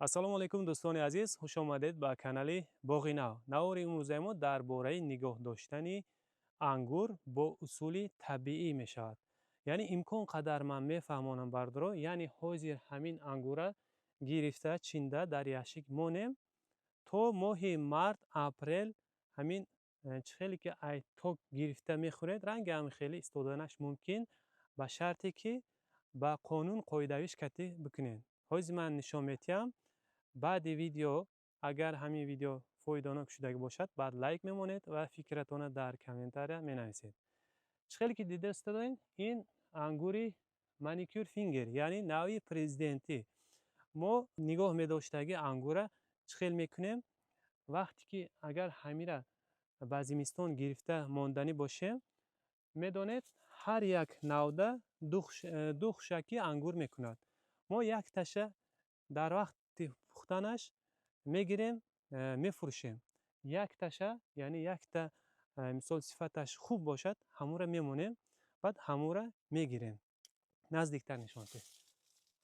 ассалому алайкум дӯстони азиз, хуш омадед ба канали Боғи Нав. Навори имрӯзаи мо дар бораи нигоҳ доштани ангур бо усули табиӣ мешавад. Яъне имкон қадар ман мефаҳмонам бардоро, яъне ҳозир ҳамин ангура гирифта чинда дар яшик монем то моҳи март, апрел ҳамин чӣ хеле ки ай ток гирифта мехӯред, ранги ҳамин хеле истоданаш мумкин, ба шарте ки ба қонун қоидавиш катӣ бикунед. ҳозир ман нишон метиҳам. баъди видео агар ҳамин видео фоиданок шудаги бошад, баъд лайк мемонед ва фикратона дар комментария менависед. чӣ хеле ки дида истодаем, ин ангури маникюр фингер, яъне нави президентӣ. мо нигоҳ медоштаги ангура чӣ хел мекунем? вақте ки агар ҳамира ба зимистон гирифта монданӣ бошем, медонед ҳар як навда ду хушаки ангур мекунад. мо як таша дар вақти пухтанаш мегирем, мефурӯшем. Як таша, яъне якта мисол сифаташ хуб бошад, ҳамура мемонем, баъд ҳамура мегирем. наздиктар нишон тед.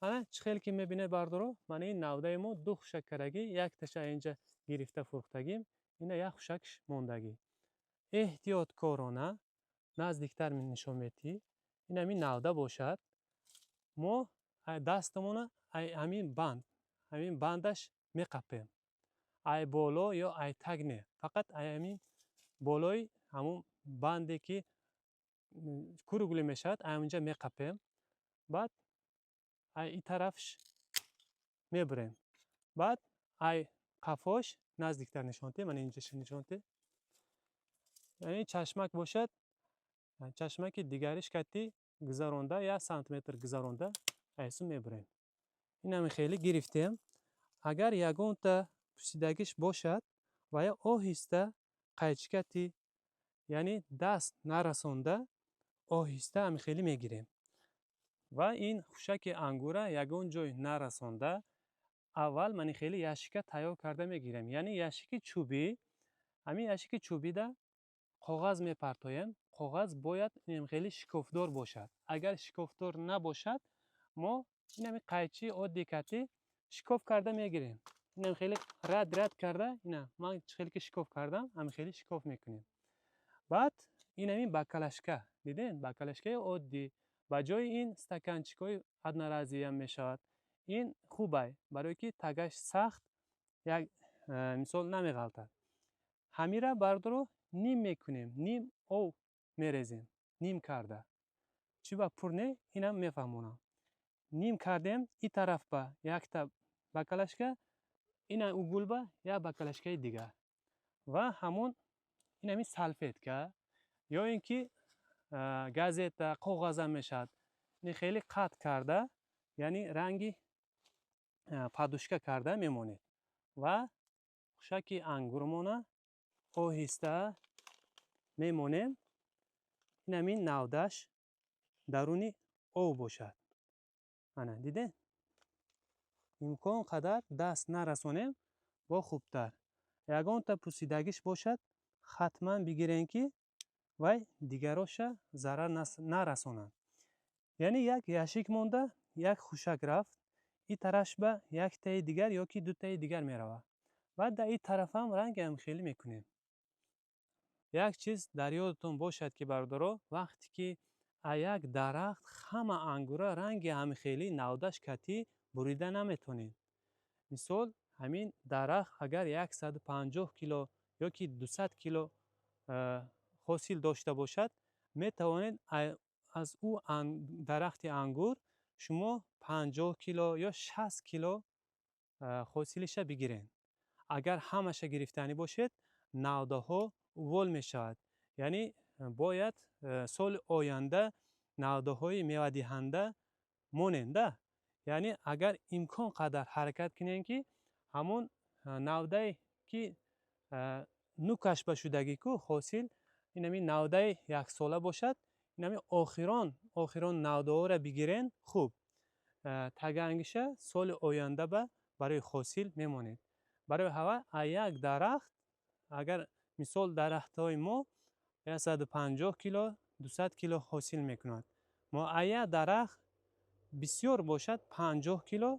ана чӣ хеле ки мебинед бардоро, мана ин навдаи мо ду хушак карагӣ, як таша инҷа гирифта фурӯхтагим, ина як хушакш мондагӣ. эҳтиёткорона наздиктар нишон медиҳӣ. ин ҳамин навда бошад. мо дастамона ҳамин бандаш меқапем. ай боло ё ай так не, фақат ҳамин болои ҳамун банде ки куругли мешавад, ҳаминҷа меқапем. баъд ай ин тарафш мебурем. баъд ай қафош наздиктар нишон тед, мана инҷа нишон тед. яъне чашмак бошад, чашмаки дигариш катӣ гузаронда, 1 сантиметр гузаронда айсу мебурем. ин ҳамин хеле гирифтем. агар ягонта пусидагиш бошад ва ё оҳиста қайчи катӣ, яъне даст нарасонда оҳиста ҳамин хеле мегирем. ва ин хушаки ангура ягон ҷой нарасонда, аввал ман ин хеле яшика тайёр карда мегирем. яъне яшики чӯбӣ, ҳамин яшики чӯбида коғаз мепартоем. коғаз бояд ин хеле шикофдор бошад. агар шикофдор набошад, мо ин ҳамин қайчи оддӣ катӣ шикоф карда мегирем. ин ҳамин хеле рад карда, ина ман чӣ хеле ки шикоф кардам, ҳамин хеле шикоф мекунем. баъд ин ҳамин бакалашка, дидем бакалашкаи оддӣ ба ҷои ин стаканчикҳои одноразовиам мешавад. ин хубай, барое ки тагаш сахт як мисол намеғалтад. ҳамира бардоро ним мекунем, ним об мерезем, ним карда. чӣ ба пур не, инам мефаҳмонам. ним кардем, ин тараф ба якта бакалашка, ина угулба як бакалашкаи дигар ва ҳамон ин ҳамин салфетка ё ин ки газета, коғазам мешавад, ин хеле қатт карда, яъне ранги падушка карда мемонед ва хушаки ангурмона оҳиста мемонем. ин ҳамин навдаш даруни об бошад. ана дидед? имкон қадар даст нарасонем бо хубтар. ягонта пусидагиш бошад, хатман бигирем ки вай дигароша зарар нарасонад. яъне як яшик монда, як хушак рафт, ин тарафш ба яктаи дигар ё ки дутаи дигар меравад. баъд дар ин тарафам ранги ҳамин хеле мекунем. як чиз дар ёдатон бошад ки бардоро, вақте ки як дарахт ҳама ангура ранги ҳамин хеле навдаш катӣ бурида наметонед. мисол ҳамин дарахт агар 150 кило ё ки 200 кило ҳосил дошта бошад, метавонед аз ӯ дарахти ангур шумо 50 кило ё 60 кило ҳосилиша бигиред. агар ҳамаша гирифтанӣ бошед, навдаҳо вол мешавад. яъне бояд соли оянда навдаҳои мевадиҳанда моненда. яъне агар имкон қадар ҳаракат кунем ки ҳамон навдае ки нукаш ба шудагӣ ку ҳосил, ин ҳамин навдаи яксола бошад, ин ҳамин охирон навдаҳоро бигирен, хуб тагангиша соли оянда барои ҳосил мемонед. барои ҳава як дарахт, агар мисол дарахтҳои мо 150 кило 200 кило ҳосил мекунад, мо як дарахт бисёр бошад 50 кило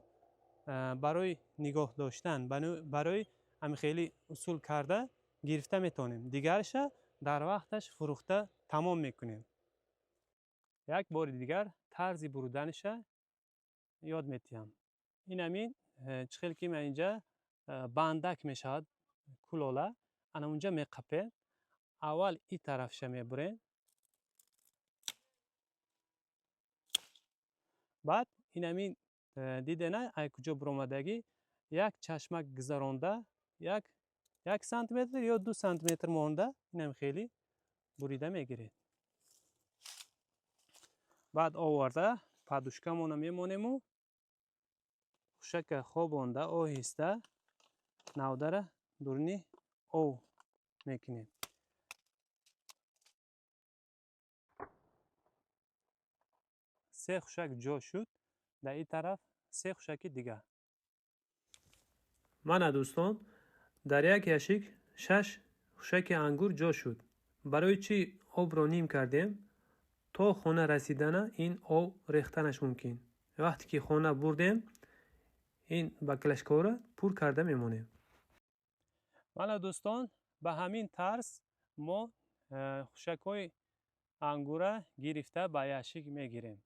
برای نگاه داشتن برای همین خیلی اصول کرده گرفته میتونیم، دیگرش در وقتش فروخته تمام میکنیم. یک بار دیگر طرز برودنش یاد میتیم. این همین چخیل که من اینجا بندک میشود کلوله انا اونجا میقپه. اول این طرفش میبرین، بعد این همین دیده نه ای کجا برآمدگی یک چشمک گذرانده یک سانتیمتر یا 2 سانتیمتر مونده این هم خیلی بریده میگیرید. بعد آورده پادوشکمون میمونیم و خوشک خوابونده آهسته نودره دورنی او میکنیم. سه خوشک جا شد، در این طرف سه خوشک دیگه. من دوستان در یک یشک 6 خوشک انگور جا شد. برای چی آب را نیم کردیم؟ تا خانه رسیدن این آب ریختنش ممکن. وقتی که خانه بردیم این بکلشکا را پر کرده میمونیم. من دوستان به همین طرز ما خوشکای انگور را گرفته به یشک میگیریم.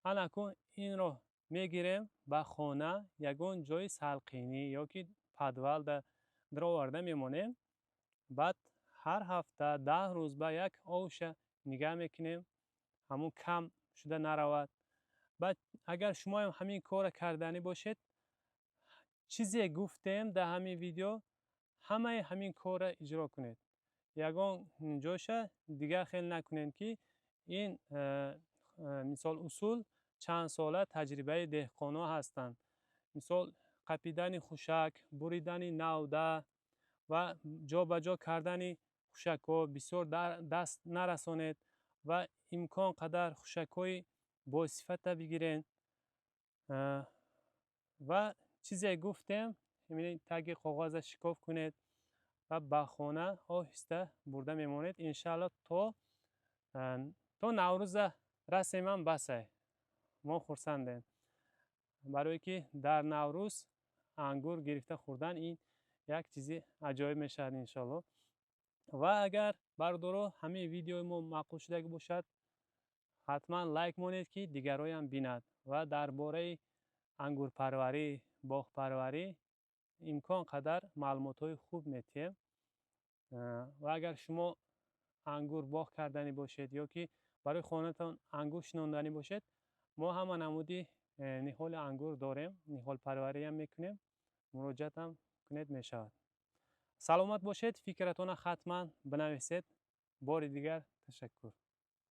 اکنون این رو میگیریم به خانه یگان جای سلقینی یا که پدول در آورده میمونیم. بعد هر هفته 10 روز به یک آوش نگاه میکنیم همون کم شده نرود. بعد اگر شما هم همین کار کردنی باشید، چیزی گفتیم در همین ویدیو همین کار را اجرا کنید. یگان جاشه دیگر خیلی نکنید که این مثال اصول چند ساله تجربه دهقانا هستند. مثال قپیدن خوشک، بریدن نوده و جا به جا کردن خوشک ها بسیار دست نرسانید و امکان قدر خوشک های با صفت بگیرین. و چیزی گفتیم همین تگ کاغذ شکاف کنید و به خانه آهسته برده میمونید. انشالله تا نوروز رسیم هم بسه ما خرسندیم، برای که در نوروز انگور گرفته خوردن این یک چیزی عجایب میشد انشالله. و اگر بردارو همین ویدیو ما معقول شده باشد حتما لایک مونید که دیگرای هم بیند و درباره انگور پروری، باغ پروری امکان قدر معلومات های خوب میتیم. و اگر شما انگور باغ کردنی باشید یا که برای خانه‌تان انگور شناندنی باشید، ما هم نمودی نهال انگور داریم، نهال پروری هم میکنیم، مراجعت هم کنید میشود. سلامت باشید، فکرتون حتما بنویسید. بار دیگر تشکر.